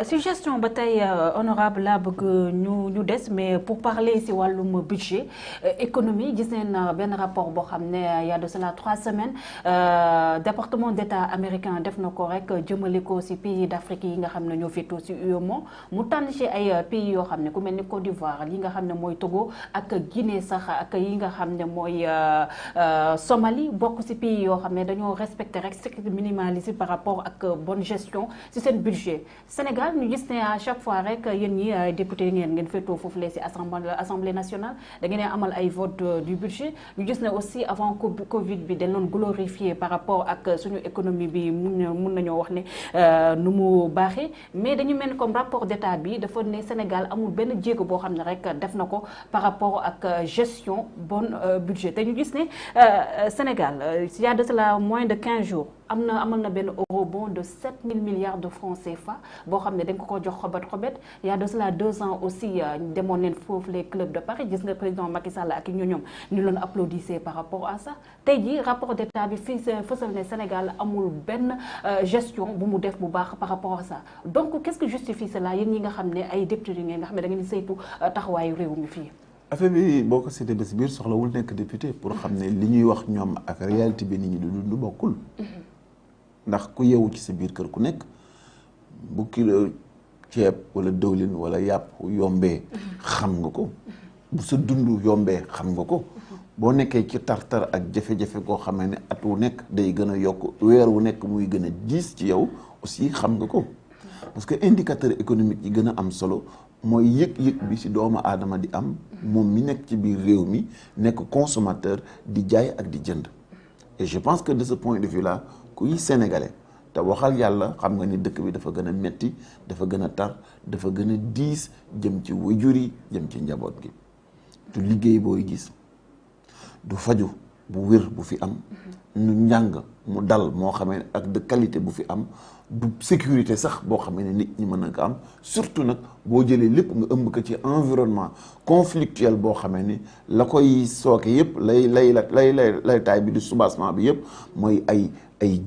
Suggestion bataille honorable laa bëgg ñu des mais pour parler si wàllum budget économie gis neen benn rapport boo xam ne y a de cela 3 semaines département d'État américain def na ko rek jëmale ko si pays d'Afrique yi nga xam ne ñoo féetoo si UEMOA mu tànn ci ay pays yoo xam ne ku mel ni Côte d'Ivoire yi nga xam ne mooy Togo ak Guinée sax ak yi nga xam ne mooy Somalie bokk si pays yoo xam ne dañoo respecter rek strict minimalisme par rapport ak bonne gestion si seen budget Sénégal ñu gis ne à chaque fois rek yéen ñi député ngeen féetoo foofu lee si assemblée nationale da ngeen amal ay vote du budget ñu gis ne aussi avant Covid bi dañ doon glorifier par rapport ak suñu économie bi mun nañoo wax ne nu mu baaxee mais dañu mel ni comme rapport d'état bi dafa ne Sénégal amul benn jéego boo xam ne rek def na ko par rapport ak gestion bonne budget te ñu gis ne Sénégal il y a de cela moins de 15 jours amal na benn eurobond de 7000 milliards de francs CFA boo xam ne dañ ko jox xobet il y a de cela 2 ans aussi demoon neen foofu les clubs de Paris gis nga président Macky Sall ak ñoom ñu loon applaudissé par rapport à ça tey jii rapport d'état bi fii fësal ne Sénégal amul benn gestion bu mu def bu baax par rapport à ça donc qu'est-ce que justifie cela yéen ñi nga xam ne ay député ngeen nga xam ne da ngeen di saytu taxawaayu réew mi fii. affaire bi boo ko seetee ba si biir soxlawul nekk député pour xam ne li ñuy wax ñoom ak réalité bi nit ñi du dund bokkul. ndax ku yeewu ci sa biir kër ku nekk bu kilo ceeb wala dëwlin wala yàpp yombee xam nga ko bu sa dund yombee xam nga ko boo nekkee ci tartar ak jafe-jafe koo xamee ne at wu nekk day gën a yokk weer wu nekk muy gën a diis ci yow aussi xam nga ko parce que indicateur économique yi gën a am solo mooy yëg-yëg bi ci doomu aadama di am moom mi nekk ci biir réew mi nekk consommateur di jaay ak di jënd et je pense que de ce point de vue là kuy sénégalais te waxal yàlla xam nga ni dëkk bi dafa gën a metti dafa gën a tar dafa gën a diis jëm ci wajur yi jëm ci njaboot gi du liggéey booy gis du faju bu wér bu fi am nu njàng mu dal moo xamee ak de qualité bu fi am du sécurité sax boo xamee ne nit ñi mën na ko am surtout nag boo jëlee lépp nga ëmb ko ci environnement conflictuel boo xamee ni la koy sooke yëpp lay taay bi di soubassement bi yëpp mooy ay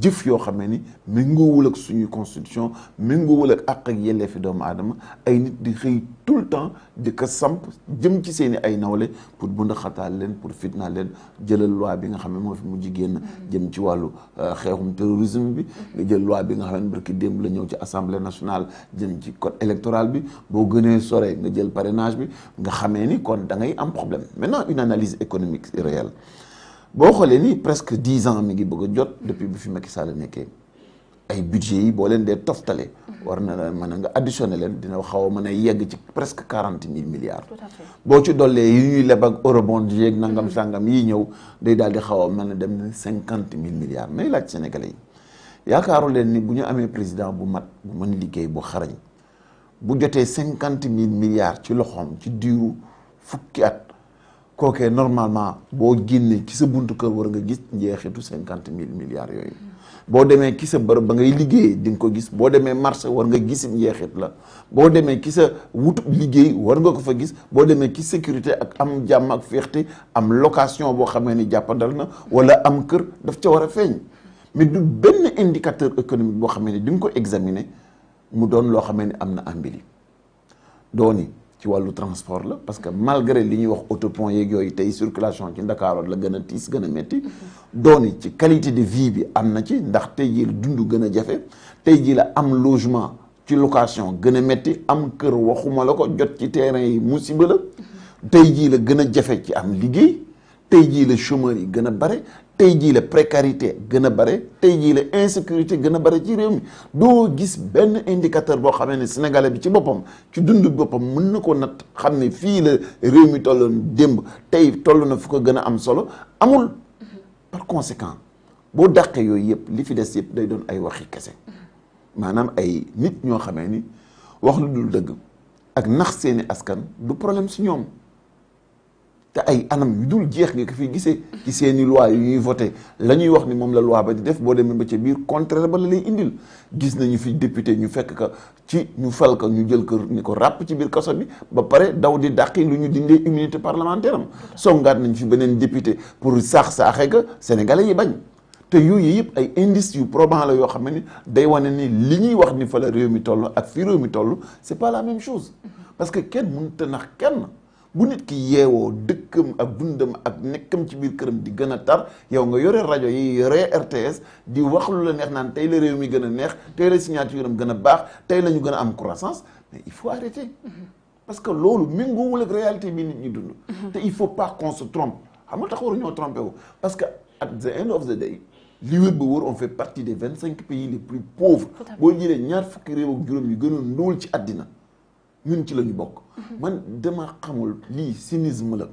jëf yoo xamee ni méngoowul ak suñuy constitution méngoowul ak yelleefi doomu aadama ay nit di xëy tout le temps di ko samp jëm ci seeni ay nawle pour bund xataal leen pour fitnaal leen jëlal loi bi nga xam ne moo fi mujj génn jëm ci wàllu xeexum terrorisme bi nga jël loi bi nga xam ne barki démb la ñëw ci assemblée nationale jëm ci code électoral bi boo gënee sore nga jël parrainage bi nga xamee ni kon da ngay am problème maintenant une analyse économique réelle boo xoolee ni presque 10 ans mi ngi bëgg a jot depuis bi fi Macky Sall nekkee ay budget yi boo leen dee toftale war na la mën a nga additionné leen dina xaw a mën a yegg ci presque 40 000 milliards. Tout à fait. Boo ci dollee yi ñuy leb ak eurobond yeeg nangam sangam yi ñëw day daal di xaw a mën a dem na 50 000 milliards may laaj Sénégalais yi yaakaaru leen ni bu ñu amee président bu mat bu mën liggéey bu xarañ bu jotee 50 000 milliards ci loxoom ci diiru fukki at. kookee normalement boo génnee ci sa buntu kër war nga gis njeexitu 50 000 milliards yooyu boo demee ci sa bërëb ba ngay liggéeyee di nga ko gis boo demee marché war nga gis njeexit la boo demee ci sa wutu liggéey war nga ko fa gis boo demee ci sécurité ak am jàmm ak féexte am location boo xamee ni jàppandal na wala am kër daf ca war a feeñ mais du benn indicateur économique boo xamee ni di nga ko examiner mu doon loo xamee ni am na ambili dooni ci wàllu transport la parce que malgré li ñuy wax autopont yeeg yooyu tey circulation ci Ndakaaru la gën a tiis gën a métti dooni ci qualité de vie bi am na ci ndax tey jii la dund gën a jafe tey jii la am logement ci location gën a métti am kër waxuma la ko jot ci terrain yi musiba la tey jii la gën a jafe ci am liggéey tey jii la chômeur yi gën a bare tey jii la précarité gën a bare tey jii la insécurité gën a bare ci réew mi doo gis benn indicateur boo xamee ne sénégalais bi ci boppam ci dund boppam mën na ko nat xam ne fii la réew mi tolloon démb tey toll na fu ko gën a am solo amul par conséquent boo dàqee yooyu yëpp li fi des yëpp day doon ay waxi kese maanaam ay nit ñoo xamee ni wax lu dul dëgg ak nax seeni askan du problème si ñoom te ay anam yu dul jeex nga ko fi gisee ci seeni loi yu ñuy voté la ñuy wax ni moom la loi ba di def boo demee ba ca biir contraire ba la lay indil gis nañu fi député ñu fekk ka ci ñu fal ka ñu jël ko ni ko ràpp ci biir kaso bi ba pare daw di dàqi lu ñu dindee immunité parlementaire am songaat nañ fi beneen député pour saax-saaxee ka sénégalais yi bañ te yooyu yëpp ay indices yu probants la yoo xam ne ni day wane ni li ñuy wax ni fa la réew mi toll ak fi réew mi toll c'est pas la même chose parce que kenn mënut a nax kenn bu nit ki yeewoo dëkkam ak dundam ak nekkam ci biir këram di gën a tar yow nga yore rajo yi yore RTS di wax lu la neex naan tey la réew mi gën a neex tey la signature am gën a baax tey la ñu gën a am croissance mais il faut arrêter parce que loolu méngoowul ak réalité bi nit ñi dund te il faut pas qu'on se trompe xam nga tax waru ñoo trompé wu parce que at the end of the day li wér ba wóor on fait partie des 25 pays les plus pauvres boo jëlee ñaar fukki réew ak juróom yu gën a ndóol ci àddina ñun ci la ñu bokk man dama xamul lii cynisme la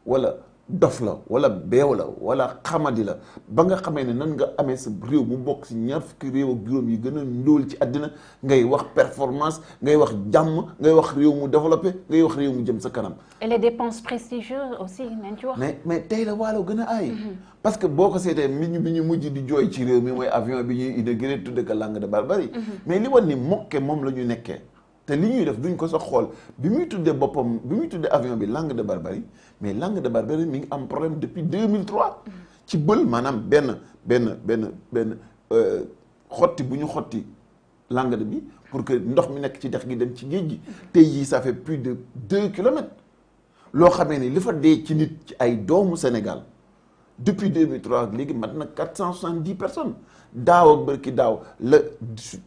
wala dof la wala beew la wala xamadi la ba nga xamee ne nan nga amee sa réew mu bokk si ñaar fukki réew ak juróom yi gën a ndóol ci àddina ngay wax performance ngay wax jàmm ngay wax réew mu développé ngay wax réew mu jëm sa kanam. et les dépenses prestigieuses aussi nañ ci wax. mais tey la waalo gën a aay. parce que boo ko seetee bi ñu mujj di jooy ci réew mi mooy avion bi ñuy inauguré tudde ko Langue de Barbarie. mais li wan ni mokke moom la ñu nekkee. te li ñuy def duñ ko sax xool bi muy tuddee boppam bi muy tuddee avion bi Langue de Barbarie mais Langue de Barbarie mi ngi am problème depuis 2003 ci bël maanaam benn xotti bu ñu xotti Langue de bi pour que ndox mi nekk ci dex gi dem ci géej gi tey jii ça fait plus de 2 kilomètres loo xamee ni li fa dee ci nit ci ay doomu Sénégal depuis 2003 ak léegi mat na 470 personnes daaw ak bërki daaw la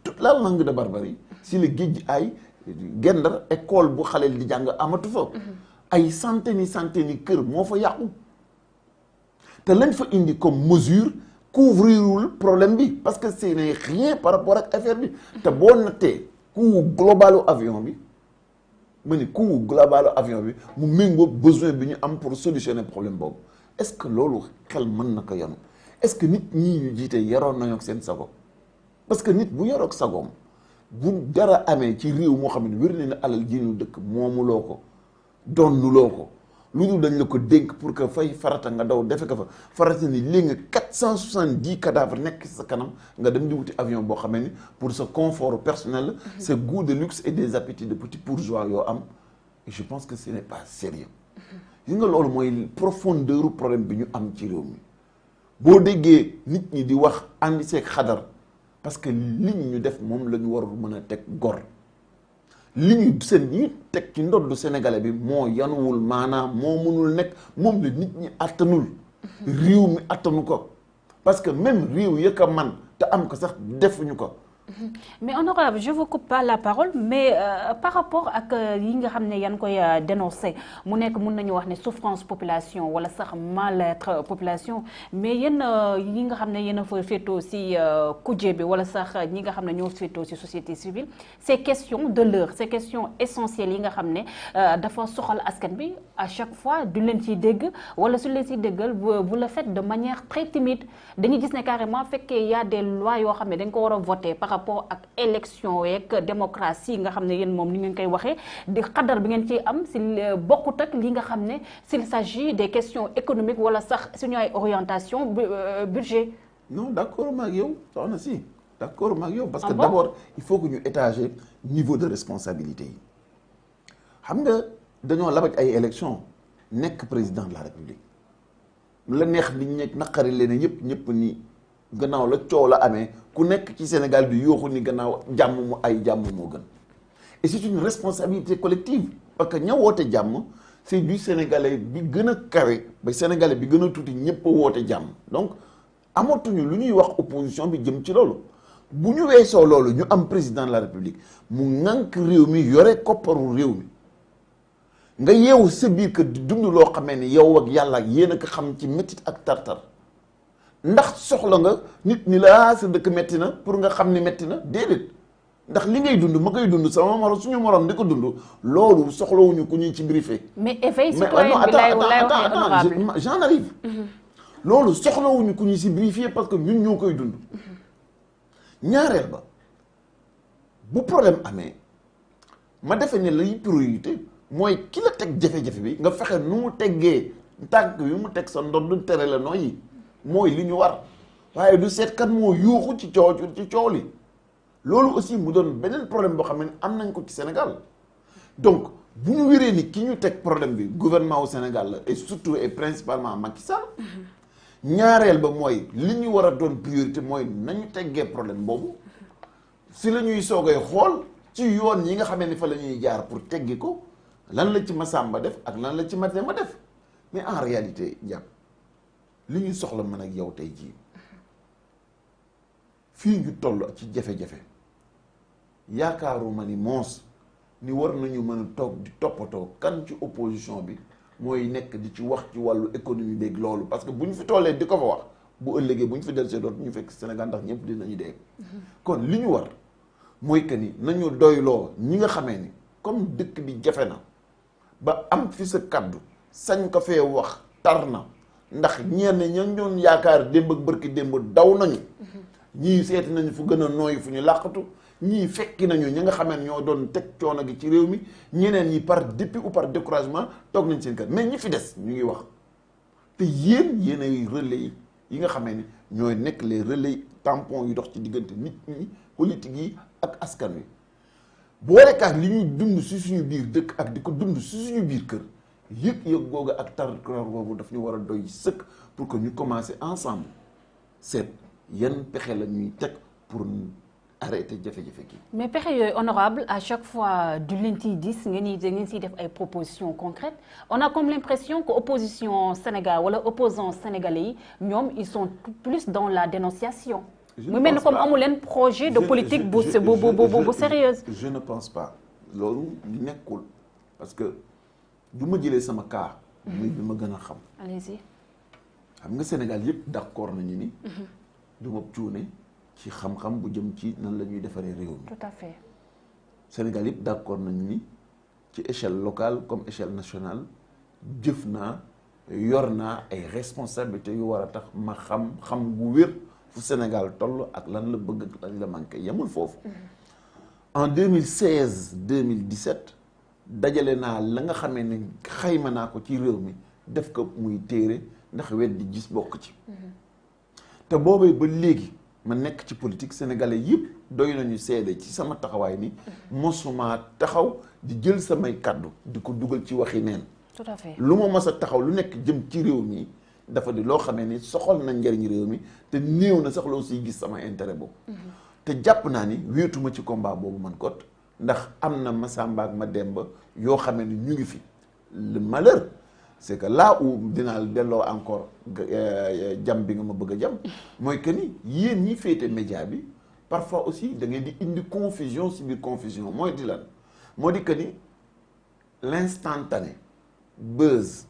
toute la Langue de Barbarie si la géej gi ay Gendar école bu xaleel di jàng amatu fa ay centaines yi kër moo fa yàqu te lañ fa indi comme mesure couvrirul problème bi parce que ce n'est rien par rapport ak affaire bi te boo nattee coût globalu avion bi ma ni coût globalu avion bi mu méngoo besoin bi ñu am pour solutionner problème boobu est-ce que loolu xel mën na ko yanu est-ce que nit ñii ñu jiite yaroon nañu ak seen sago parce que nit bu yarook sagoom bu dara amee ci réew moo xam ne wér na ne alal ji ñu dëkk moomuloo ko donnuloo ko lu dul dañ la ko dénk pour que fay farata nga daw defe ko fa farata ni léegi nga 470 cadavres nekk sa kanam nga dem di wuti avion boo xamee ni pour sa confort personnel sa goût de luxe et des appétits de petits bourgeois yoo am et je pense que ce n'est pas sérieux gis nga loolu mooy profondeur problème bi ñu am ci réew mi boo déggee nit ñi di wax àndi seeg xadar parce que li ñu def moom la ñu war mën a teg gor li ñu teg ci ndoddu sénégalais bi moo yanuwul maanaam moo mënul nekk moom la nit ñi attanul réew mi attanu ko parce que même réew yëkk a man te am ko sax defuñu ko. mais honorable je vous coupe pas la parole mais par rapport ak yi nga xam ne yan koy dénoncer mu nekk mun nañu wax ne souffrance population wala sax mal-être population mais yéen yi nga xam ne yéen a fa féetoo si kujje bi wala sax ñi nga xam ne ñoo féetoo si société civile ces questions de l'heure ces questions essentielles yi nga xam ne dafa soxal askan bi à chaque fois du leen ciy dégg wala su leen ciy déggal vous le faites de manière très timide dañuy gis ne carrément fekkee y a des lois yoo xam ne dañ ko war a voter par rapport ak élection yeeg démocratie nga xam ne yéen moom ni ngeen koy waxee di xadar bi ngeen ciy am si bokkut ak li nga xam ne s'il s'agit des questions économiques wala sax suñu ay orientation budget. non d'accord ma ak yow soxna si d'accord ma ak yow parce que d'abord il faut que ñu étager niveau de responsabilité yi xam nga dañoo labaj ay élection nekk président de la république la neex li ñu naqari leen ñëpp ni gannaaw la coow la amee ku nekk ci Sénégal di yooxu ni gannaaw jàmm mu ay jàmm moo gën et c'est une responsabilité collective parce que ña woote jàmm c'est du sénégalais bi gën a kawe ba sénégalais bi gën a tuuti ñëpp a woote jàmm donc amatuñu lu ñuy wax opposition bi jëm ci loolu bu ñu weesoo loolu ñu am président de la république mu ŋànk réew mi yore kopparu réew mi nga yeewu sa biir kër di dund loo xamee ni yow ak yàlla ak yéen a ko xam ci métit ak tartar ndax soxla nga nit ñi la sa dëkk metti na pour nga xam ni metti na déedéet ndax li ngay dund ma koy dund sama morom suñu morom di ko dund loolu soxlawuñu ku ñuy ci briefé. mais éveil citoyen bi lay waxee honorable j'en arrive. loolu soxlawuñu ku ñuy ci briefé parce que ñun ñoo koy dund. ñaareel ba bu problème amee ma defe ne lay priorité mooy ki la teg jafe-jafe bi nga fexe nu mu teggee tànk yu mu teg sa ndodd tere la nooyi mooy li ñu war waaye du seet kan moo yuuxu ci coow li loolu aussi mu doon beneen problème boo xam ne am nañ ko ci Sénégal donc bu ñu wéree ni ki ñu teg problème bi gouvernement au Sénégal la et surtout et principalement Macky Sall ñaareel ba mooy li ñu war a doon priorité mooy nañu teggee problème boobu si la ñuy soogay xool ci yoon yi nga xamee ni fa la ñuy jaar pour teggi ko lan la ci Masamba def ak lan la ci Mademba def mais en réalité jàpp li ñu soxla mën ak yow tey jii fii ñu toll ci jafe-jafe yaakaaruma ni moos ni war nañu mën a toog di toppatoo kan ci opposition bi mooy nekk di ci wax ci wàllu économie beeg loolu parce que bu ñu fi tollee di ko fa wax bu ëllëgee bu ñu fi dellusee dootu ñu fekk Sénégal ndax ñëpp dinañu dee. kon li ñu war mooy que ni nañu doyloo ñi nga xamee ni comme dëkk bi jafe na ba am fi sa kaddu sañ ko fee wax tar na ndax ñenn ña ñoon yaakaar démb ak bërki démb daw nañu. ñii seeti nañu fu gën a nooy fu ñu làqatu ñii fekki nañu ñi nga xamee ñoo doon teg coono gi ci réew mi ñeneen ñi par dépit ou par découragement toog nañ seen kër mais ñi fi des ñu ngi wax te yéen ay relais yi nga xamee ni ñooy nekk les relais tampons yu dox ci diggante nit ñi politique yi ak askan wi boolekaak li ñuy dund si suñu biir dëkk ak di ko dund si suñu biir kër yëg-yëg googu ak tar googu daf ñu war a doy sëkk pour que ñu commencer ensemble seet yan pexe la ñuy teg pour arrêter jafe-jafe gi. mais pexe yooyu honorable à chaque fois du leen ciy gis ngeen siy def ay propositions concrètes on a comme l'impression que opposition Sénégal wala opposants sénégalais yi ñoom ils sont plus dans la dénonciation. mu mel ni comme amu leen projet de politique bu sérieuse. je ne pense pas loolu nekkul parce que du ma jëlee sama cas. muy bi ma gën a xam. allez-y. xam nga Sénégal yëpp d'accord nañu ni. du ma cuune ci xam-xam bu jëm ci nan la ñuy defaree réew mi. tout à fait. Sénégal yëpp d'accord nañu ni ci échelle locale comme échelle nationale jëf naa yor naa ay responsabilités yu war a tax ma xam bu wér fu Sénégal toll ak lan la bëgg ak lan la manqué yemul foofu. en 2016 2017 dajale naa la nga xamee ne xayma naa ko ci réew mi def ko muy téere ndax weddi gis bokk ci. te boobee ba léegi ma nekk ci politique sénégalais yëpp doy nañu seede ci sama taxawaay ni mosuma taxaw di jël samay kaddu di ko dugal ci waxi neen. tout à fait lu ma mës a taxaw lu nekk jëm ci réew mi dafa di loo xamee ni soxal na njëriñ réew mi te néew na sax loo siy gis sama intérêt boobu. te jàpp naa ni wéetuma ci combat boobu man kot ndax am na Masamba ak Mademba yoo xamee ni ñu ngi fi le malheur. c'est que là où dinaa delloo encore jam bi nga ma bëgg a jam mooy que ni yéen ñi féete média bi parfois aussi da ngeen di indi confusion si biir confusion mooy di lan moo di que ni l'instantané buzz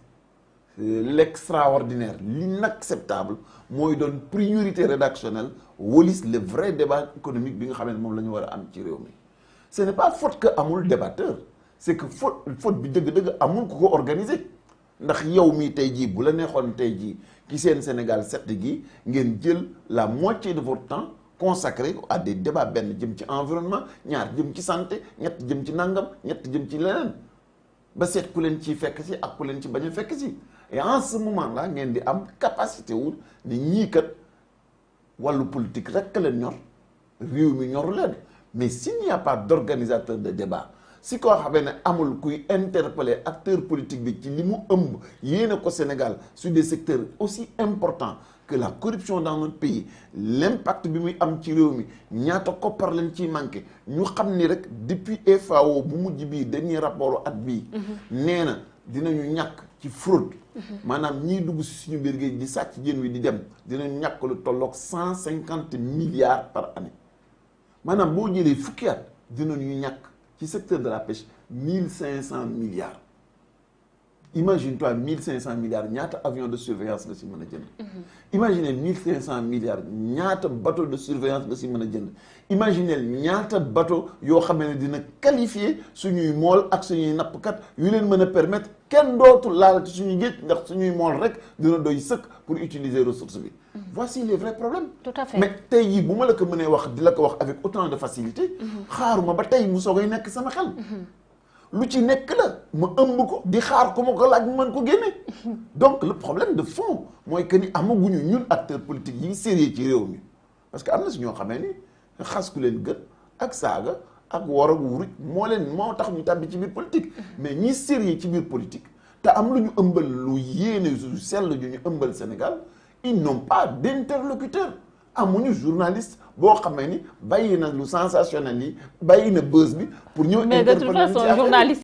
l'extraordinaire l'inacceptable mooy doon priorité rédactionnelle walis le vrai débat économique bi nga xam ne moom la ñu war a am ci réew mi ce n'est pas faute que amul débatteur c'est que faute bi dëgg-dëgg amul ku ko organiser ndax yow mii tey jii bu la neexoon tey jii ci seen Sénégal 7 gi ngeen jël la moitié de votre temps consacré à des débats benn jëm ci environnement ñaar jëm ci santé ñett jëm ci nangam ñett jëm ci leneen ba seet ku leen ci fekk si ak ku leen ci bañ a fekk si et en ce moment là ngeen di am capacité wul ni ñii kat wàllu politique rek leen ñor réew mi ñoru leen mais s'il n'y a pas d'organisateur de débat si koo xamee ne amul kuy interpeller acteur politique bi ci li mu ëmb yéene ko Sénégal sur des secteurs aussi importants que la corruption dans notre pays l'impact bi muy am ci réew mi ñaata koppar lañ ciy manqué ñu xam ni rek depuis FAO bu mujj bii dernier rapport at bii nee na dinañu ñàkk ci fraude maanaam ñiy dugg si suñu biir géej di sàcc jën wi di dem dinañu ñàkk lu tolloog 150 milliards par année maanaam boo jëlee fukki at dinañu ñàkk ci secteur de la pêche 1500 milliards imagine-toi 1500 milliards ñaata avion de surveillance nga si mën a jënd. imaginez 1500 milliards ñaata bateau de surveillance nga si mën a jënd. imaginez ñaata bateau yoo xam ne dina qualifier suñuy mool ak suñuy nappkat yu leen mën a permettre kenn dootul laal ci suñuy géej ndax suñuy mool rek dina doy sëkk pour utiliser ressource bi. voici les vrais problèmes. tout à fait mais tey jii bu ma la ko mënee wax di la ko wax avec autant de facilité. xaaruma ba tey mu soogay nekk sama xel. lu ci nekk la ma ëmb ko di xaar ko ma ko laaj mu mën ko génne. donc le problème de fond mooy que ni amaguñu ñun acteurs politiques yi sérieux ci réew mi parce que am na si ñoo xamee ni xas ku leen gën ak saaga ak war a wuruj moo tax ñu tàbbi ci biir politique. mais ñi sérieux ci biir politique te am lu ñu ëmbal lu yéene su sell ju ñu ëmbal Sénégal ils n'ont pas d'interlocuteur amuñu journaliste boo xamee ni bàyyi na lu sensationnel yi bàyyi na buzz bi pour ñëw mais de toute façon journaliste